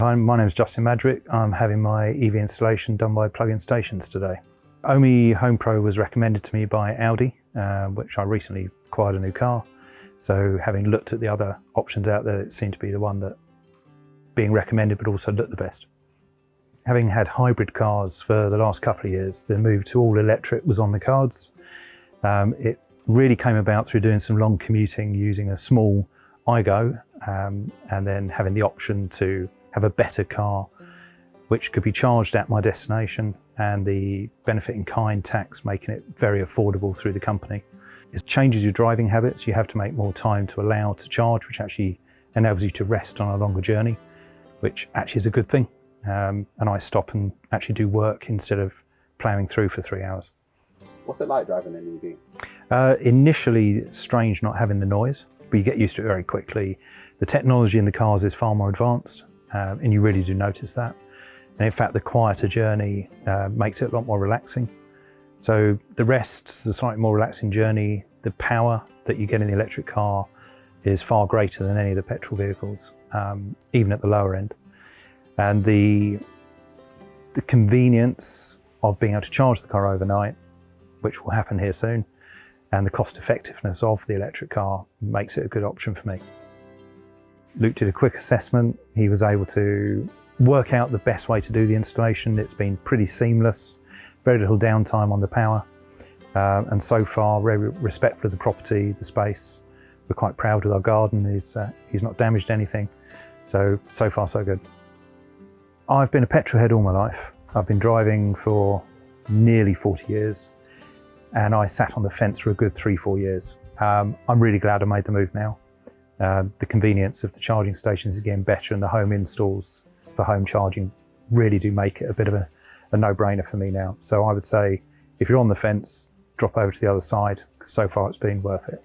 Hi, my name is Justin Madrick. I'm having my EV installation done by Plug-in Stations today. Ohme Home Pro was recommended to me by Audi, which I recently acquired a new car. So having looked at the other options out there, it seemed to be the one that being recommended but also looked the best. Having had hybrid cars for the last couple of years, the move to all electric was on the cards. It really came about through doing some long commuting using a small iGo and then having the option to have a better car which could be charged at my destination, and the benefit in kind tax making it very affordable through the company. It changes your driving habits. You have to make more time to allow to charge, which actually enables you to rest on a longer journey, which actually is a good thing. And I stop and actually do work instead of ploughing through for 3 hours. What's it like driving an EV? Initially, it's strange not having the noise, but you get used to it very quickly. The technology in the cars is far more advanced, and you really do notice that. And in fact, the quieter journey makes it a lot more relaxing. So the rest, the slightly more relaxing journey, the power that you get in the electric car is far greater than any of the petrol vehicles, even at the lower end. And the convenience of being able to charge the car overnight, which will happen here soon, and the cost effectiveness of the electric car makes it a good option for me. Luke did a quick assessment. He was able to work out the best way to do the installation. It's been pretty seamless, very little downtime on the power, and so far very respectful of the property, the space. We're quite proud with our garden. He's not damaged anything, so far so good. I've been a petrol head all my life. I've been driving for nearly 40 years, and I sat on the fence for a good 3-4 years. I'm really glad I made the move now. The convenience of the charging stations is getting better, and the home installs for home charging really do make it a bit of a no-brainer for me now. So I would say if you're on the fence, drop over to the other side, because so far it's been worth it.